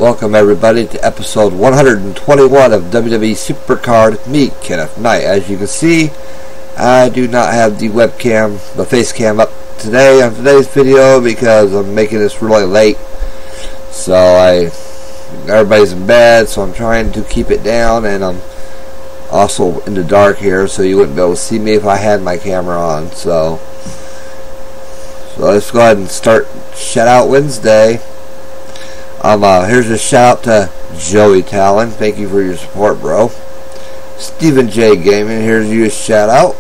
Welcome everybody to episode 121 of WWE Supercard. Me, Kenneth Knight. As you can see, I do not have the webcam, the face cam up today on today's video because I'm making this really late. So everybody's in bed, so I'm trying to keep it down, and I'm also in the dark here, so you wouldn't be able to see me if I had my camera on. So let's go ahead and start Shout Out Wednesday. Here's a shout out to Joey Talon. Thank you for your support, bro. Stephen J Gaming, here's you a shout out.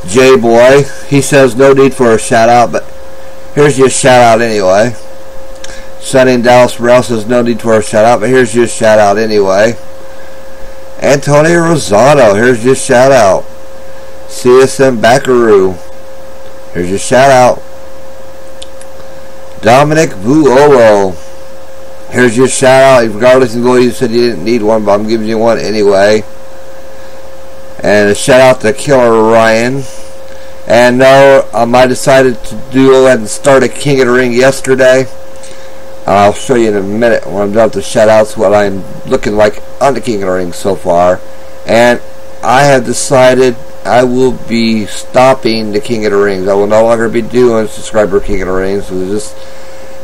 J Boy, he says no need for a shout out, but here's your shout out anyway. Sonny in Dallas Morel says no need for a shout out, but here's your shout out anyway. Antonio Rosado, here's your shout out. CSM Backaroo, here's your shout out. Dominic Vuolo, here's your shout out. Regardless of what you said you didn't need one, but I'm giving you one anyway. And a shout out to Killer Ryan. And no, I decided to go ahead and start a King of the Ring yesterday. I'll show you in a minute when I'm done with the shout outs what I'm looking like on the King of the Ring so far. And I have decided I will be stopping the King of the Rings. I will no longer be doing subscriber King of the Rings. So it just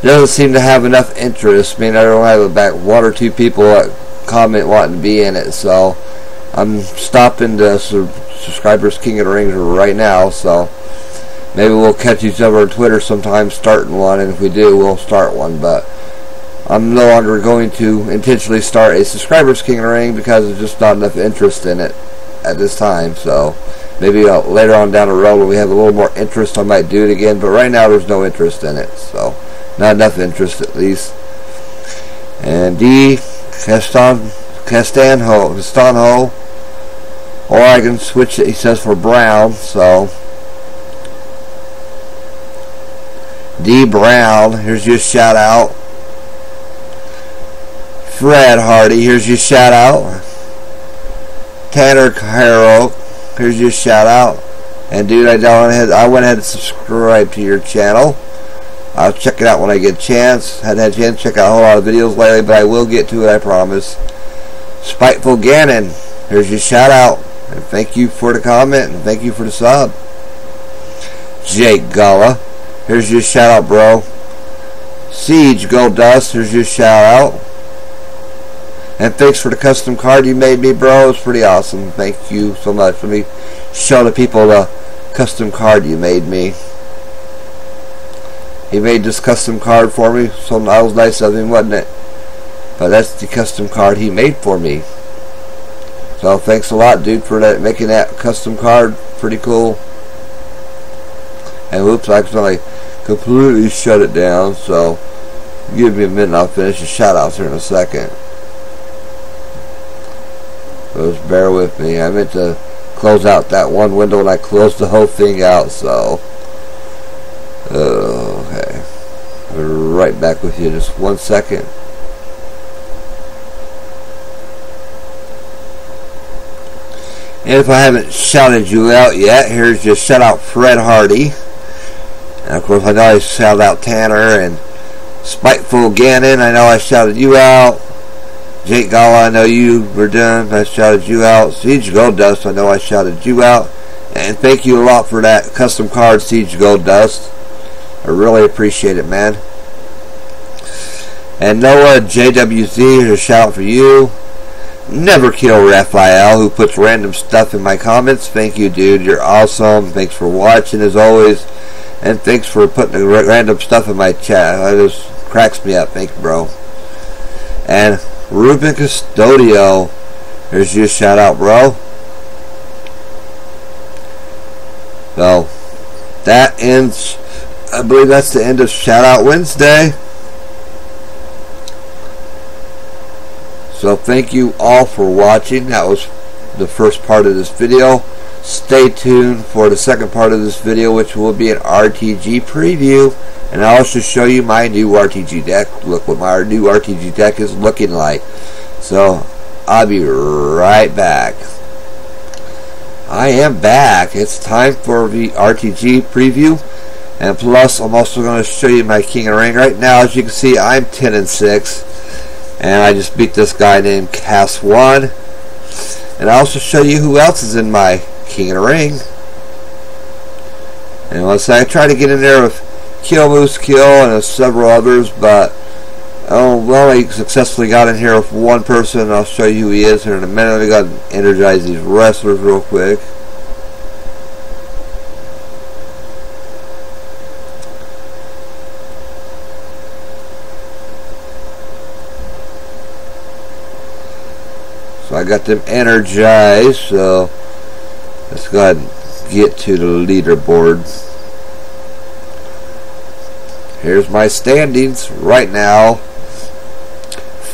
doesn't seem to have enough interest. I mean, I don't have about one or two people that comment wanting to be in it. So I'm stopping the subscribers King of the Rings right now. So maybe we'll catch each other on Twitter sometime starting one. And if we do, we'll start one. But I'm no longer going to intentionally start a subscribers King of the Ring because there's just not enough interest in it at this time. So maybe later on down the road when we have a little more interest I might do it again, but right now there's no interest in it, so not enough interest at least. And D Castanho, or I can switch it, he says, for Brown. So D Brown, here's your shout out. Fred Hardy, here's your shout out. Tanner Caro, here's your shout out. And dude, I went ahead and subscribe to your channel. I'll check it out when I get a chance. Hadn't had a chance to check out a whole lot of videos lately, but I will get to it, I promise. Spiteful Gannon, here's your shout out. And thank you for the comment, and thank you for the sub. Jake Gala, here's your shout out, bro. Siege Gold Dust, here's your shout out. And thanks for the custom card you made me, bro. It's pretty awesome. Thank you so much. Let me show the people the custom card you made me. He made this custom card for me, so that was nice of him, wasn't it? But that's the custom card he made for me. So thanks a lot, dude, for that, making that custom card. Pretty cool. And whoops, I accidentally completely shut it down. So give me a minute and I'll finish the shout outs here in a second. So just bear with me. I meant to close out that one window and I closed the whole thing out, so okay. I'll be right back with you in just 1 second. And if I haven't shouted you out yet, here's just shout out Fred Hardy. And of course I know I shouted out Tanner and Spiteful Gannon. I know I shouted you out. Jake Gala, I know you were done. I shouted you out. Siege Gold Dust, I know I shouted you out. And thank you a lot for that custom card, Siege Gold Dust. I really appreciate it, man. And Noah JWZ, here's a shout out for you. Never Kill Raphael, who puts random stuff in my comments. Thank you, dude. You're awesome. Thanks for watching, as always. And thanks for putting the random stuff in my chat. That just cracks me up. Thank you, bro. And Ruben Custodio, here's your shout out, bro. So that ends, I believe that's the end of Shout Out Wednesday. So thank you all for watching. That was the first part of this video. Stay tuned for the second part of this video, which will be an RTG preview. And I'll also show you my new RTG deck. Look what my new RTG deck is looking like. So I'll be right back. I am back. It's time for the RTG preview. And plus, I'm also going to show you my King of the Ring. Right now, as you can see, I'm 10-6. And I just beat this guy named Cass 1. And I'll also show you who else is in my King of the Ring. And let's say I try to get in there with Kill Moose Kill and several others, but well, I successfully got in here with one person, and I'll show you who he is here in a minute. I got to energize these wrestlers real quick. So I got them energized, so let's go ahead and get to the leaderboard. Here's my standings right now.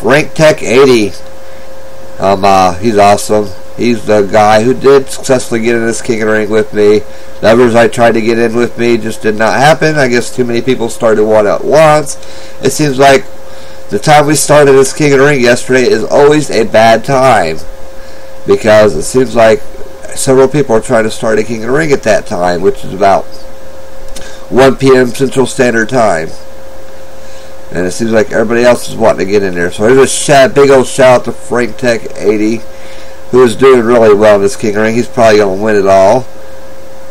Frank Tech 80. He's awesome. He's the guy who did successfully get in this King of the Ring with me. The others I tried to get in with me just did not happen. I guess too many people started one at once. It seems like the time we started this King of the Ring yesterday is always a bad time, because it seems like several people are trying to start a King of the Ring at that time, which is about 1 p.m. Central Standard Time. And it seems like everybody else is wanting to get in there. So here's a big old shout out to Frank Tech 80, who is doing really well in this King of the Ring. He's probably going to win it all.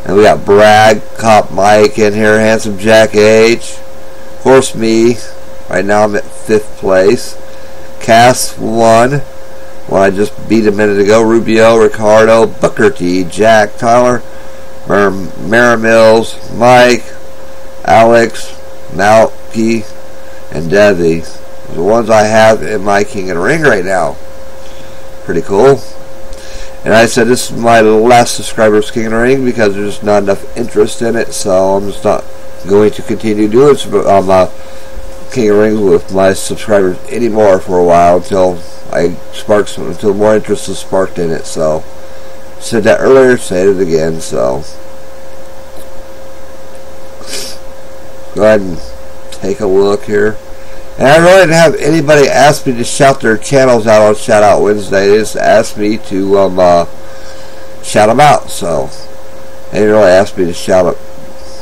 And we got Brad, Cop Mike in here, Handsome Jack H, of course me. Right now I'm at 5th place. Cass 1. Well, I just beat a minute ago. Rubio, Ricardo, Booker T, Jack, Tyler, Mara Mills, Mike, Alex, Malky, and Debbie. The ones I have in my King of the Ring right now. Pretty cool. And I said this is my last subscribers King of the Ring because there's just not enough interest in it, so I'm just not going to continue doing King of the Ring with my subscribers anymore for a while until until more interest is sparked in it. So said that earlier, said it again. So go ahead and take a look here. And I really didn't have anybody ask me to shout their channels out on Shout Out Wednesday. They just asked me to shout them out. So they didn't really ask me to shout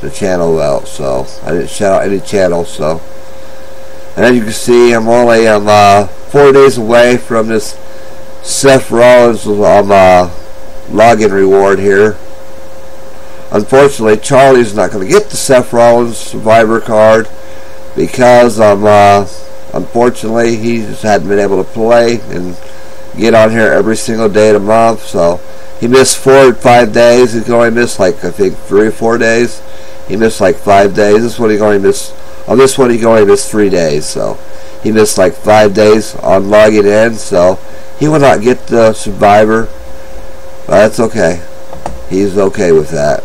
the channel out. So I didn't shout out any channels. So, and as you can see, I'm only 4 days away from this Seth Rollins login reward here. Unfortunately, Charlie's not going to get the Seth Rollins Survivor card because unfortunately he just hadn't been able to play and get on here every single day of the month. So he missed 4 or 5 days. He's only missed like I think 3 or 4 days. He missed like 5 days. This one he only missed. On this one he only missed 3 days. So he missed like 5 days on logging in. So he will not get the Survivor. But that's okay. He's okay with that.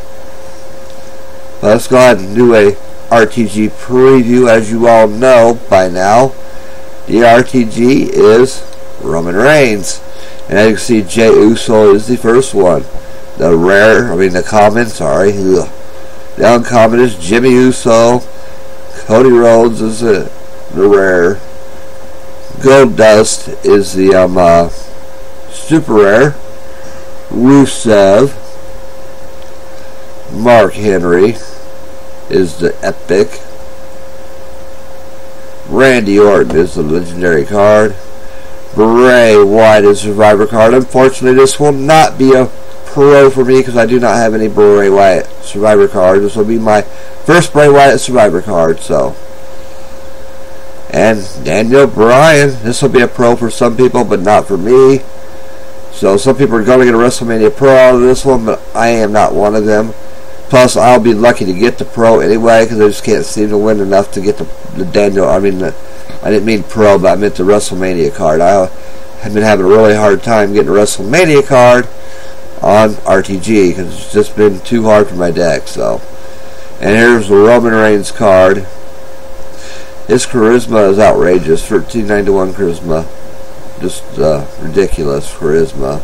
But let's go ahead and do a RTG preview. As you all know by now, the RTG is Roman Reigns. And as you can see, Jey Uso is the first one. The common, sorry. The uncommon is Jimmy Uso. Cody Rhodes is the rare. Gold Dust is the super rare. Rusev. Mark Henry is the epic. Randy Orton is the legendary card. Bray Wyatt is Survivor card. Unfortunately, this will not be a pro for me because I do not have any Bray Wyatt Survivor card. This will be my first Bray Wyatt Survivor card. So, and Daniel Bryan. This will be a pro for some people, but not for me. So some people are going to get a WrestleMania Pro out of this one, but I am not one of them. Plus, I'll be lucky to get the Pro anyway because I just can't seem to win enough to get the Daniel. I didn't mean Pro, but I meant the WrestleMania card. I have been having a really hard time getting a WrestleMania card on RTG because it's just been too hard for my deck. So, and here's the Roman Reigns card. His charisma is outrageous. 1391 charisma. Just ridiculous charisma.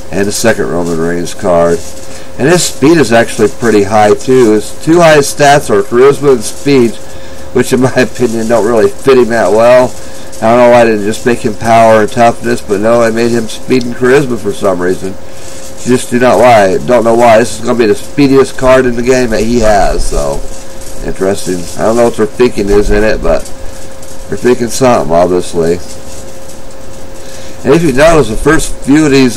And the second Roman Reigns card. And his speed is actually pretty high too. His two highest stats are charisma and speed, which in my opinion don't really fit him that well. I don't know why I didn't just make him power and toughness, but no, I made him speed and charisma for some reason. Just don't know why. This is going to be the speediest card in the game that he has. So, interesting. I don't know what their thinking is in it, but they're thinking something, obviously. And if you notice, the first few of these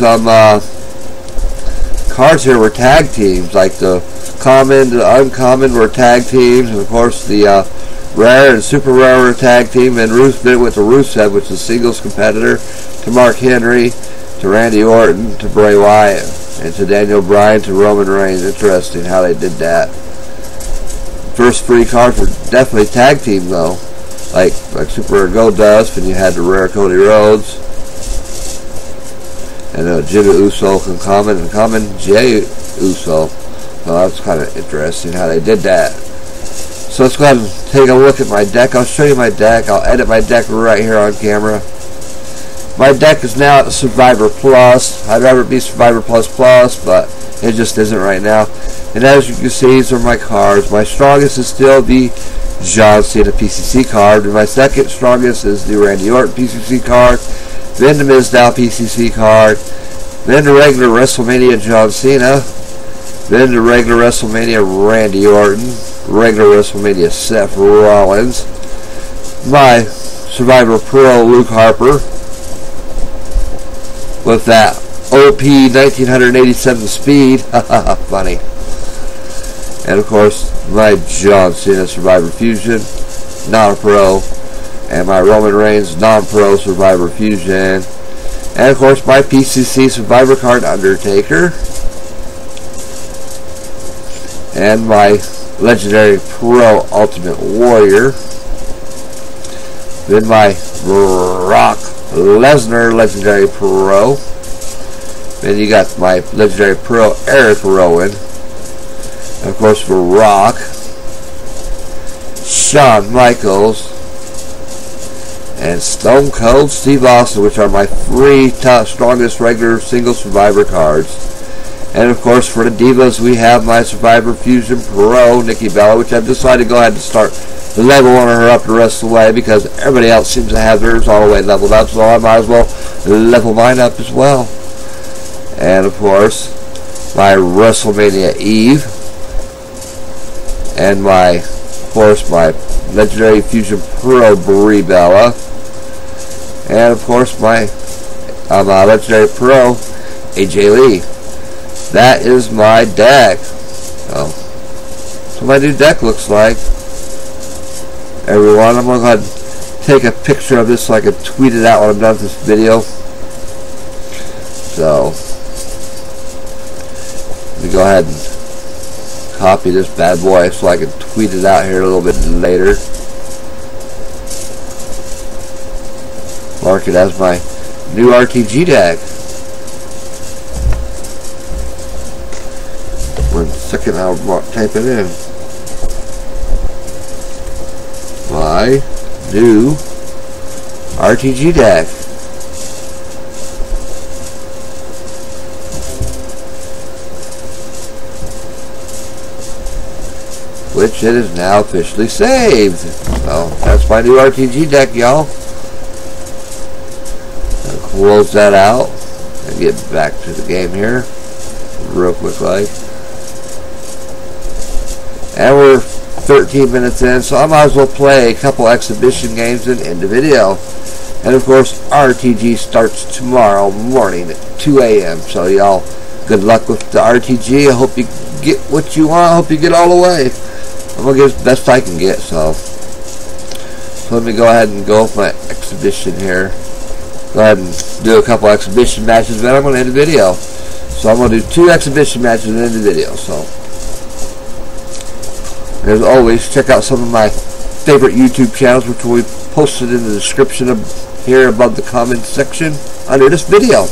cards here were tag teams. Like the common, the uncommon were tag teams. And, of course, the rare and super rare were tag team. And Ruth did it with the Rusev, which is a singles competitor, to Mark Henry, to Randy Orton, to Bray Wyatt, and to Daniel Bryan, to Roman Reigns. Interesting how they did that. First 3 cards were definitely tag team though, like Super Rare Goldust, and you had the rare Cody Rhodes, and Jimmy Uso and common Jey Uso. So that's kind of interesting how they did that. So let's go ahead and take a look at my deck. I'll show you my deck. I'll edit my deck right here on camera. My deck is now at Survivor Plus. I'd rather be Survivor Plus Plus, but it just isn't right now. And as you can see, these are my cards. My strongest is still the John Cena PCC card. And my second strongest is the Randy Orton PCC card. Then the Mizdow PCC card. Then the regular WrestleMania John Cena. Then the regular WrestleMania Randy Orton. Regular WrestleMania Seth Rollins. My Survivor Pro Luke Harper. With that OP 1987 speed. Funny. And of course, my John Cena Survivor Fusion, non-pro. And my Roman Reigns non-pro Survivor Fusion. And of course, my PCC Survivor card Undertaker. And my Legendary Pro Ultimate Warrior. Then my Brock Lesnar Legendary Pro. Then you got my Legendary Pro Eric Rowan. And of course for Rock, Shawn Michaels, and Stone Cold Steve Austin, which are my 3 top strongest regular single Survivor cards. And of course for the Divas, we have my Survivor Fusion Pro Nikki Bella, which I've decided to go ahead and start leveling her up the rest of the way, because everybody else seems to have theirs all the way leveled up, so I might as well level mine up as well. And of course my WrestleMania Eve, and my Legendary Fusion Pro Brie Bella, and of course my Legendary Pro AJ Lee. That is my deck. So my new deck looks like. Everyone, I'm going to go ahead and take a picture of this so I can tweet it out when I'm done with this video. So, let me go ahead and copy this bad boy so I can tweet it out here a little bit later. Mark it as my new RTG deck. 1 second, I'll type it in. My new RTG deck. Which it is now officially saved. So that's my new RTG deck, y'all. I'll close that out and get back to the game here real quick like. And we're 13 minutes in, so I might as well play a couple exhibition games and end the video. And of course, RTG starts tomorrow morning at 2 a.m. So y'all, good luck with the RTG. I hope you get what you want. I hope you get all the way. I'm going to get as best I can get, so let me go ahead and go with my exhibition here. Go ahead and do a couple exhibition matches, then I'm going to end the video. So I'm going to do 2 exhibition matches and end the video, so. As always, check out some of my favorite YouTube channels, which will be posted in the description of here above the comments section under this video.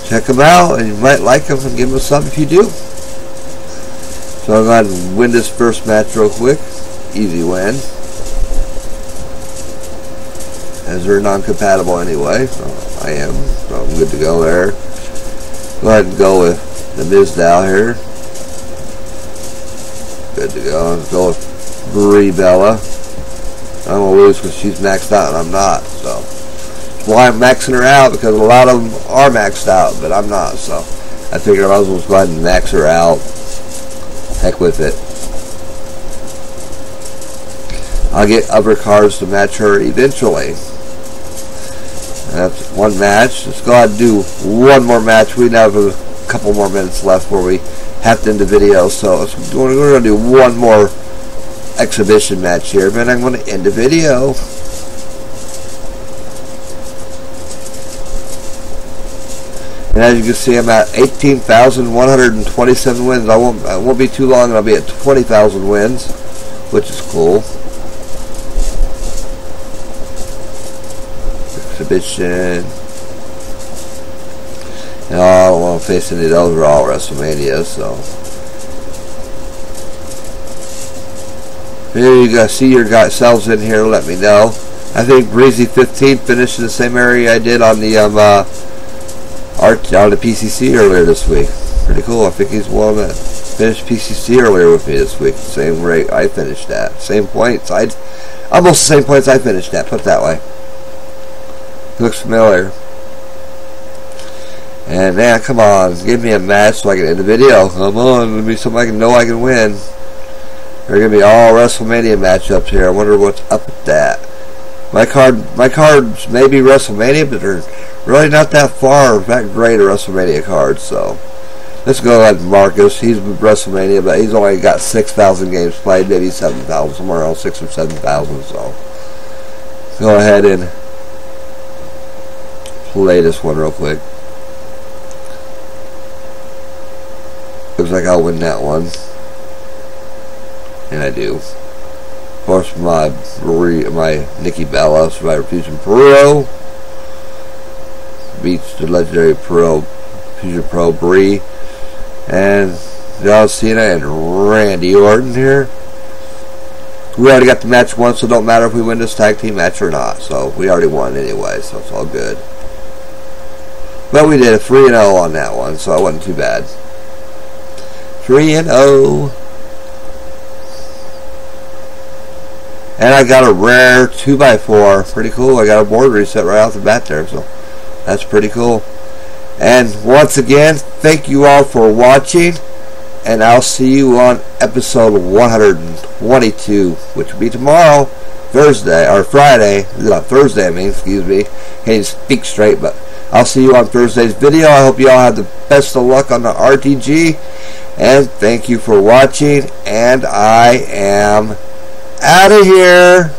Check them out, and you might like them, and give them a sub if you do. So I'm going to win this first match real quick. Easy win. As they're non-compatible anyway, so I am. So I'm good to go there. Go ahead and go with the Mizdow here. Good to go. Let's go with Brie Bella. I'm going to lose because she's maxed out and I'm not. So why I'm maxing her out, because a lot of them are maxed out, but I'm not. So I figured I might as well go ahead and max her out. Heck with it. I'll get other cards to match her eventually. That's one match. Let's go ahead and do one more match. We have a couple more minutes left before we have to end the video. So we're going to do one more exhibition match here, but I'm going to end the video. And as you can see, I'm at 18,127 wins. I won't be too long, and I'll be at 20,000 wins, which is cool. Exhibition. And I don't want to face any of those Raw WrestleMania, so. Here you guys see yourselves in here. Let me know. I think Breezy 15 finished in the same area I did on the PCC earlier this week. Pretty cool. I think he's one that finished PCC earlier with me this week. Same rate I finished at. Same points. Almost the same points I finished at. Put it that way. Looks familiar. And man, come on, give me a match so I can end the video. Come on, let me something I can know I can win. They're gonna be all WrestleMania matchups here. I wonder what's up with that. My cards may be WrestleMania, but they're really not that far, that great a WrestleMania card. So let's go ahead and Marcus. He's WrestleMania, but he's only got 6,000 games played, maybe 7,000, somewhere around 6,000 or 7,000. So go ahead and play this one real quick. Looks like I'll win that one. And I do. Of course, my Nikki Bella, Survivor Fusion Pro, beats the legendary Fusion Pro Brie, and John Cena and Randy Orton here. We already got the match once, so it don't matter if we win this tag team match or not. So we already won anyway, so it's all good. But we did a 3-0 on that one, so it wasn't too bad. 3-0. And I got a rare 2x4. Pretty cool. I got a board reset right off the bat there, so that's pretty cool. And once again, thank you all for watching, and I'll see you on episode 122, which will be tomorrow, Thursday, or Friday. Thursday, I mean, excuse me. Can't even speak straight, but I'll see you on Thursday's video. I hope you all have the best of luck on the RTG, and thank you for watching, and I am out of here.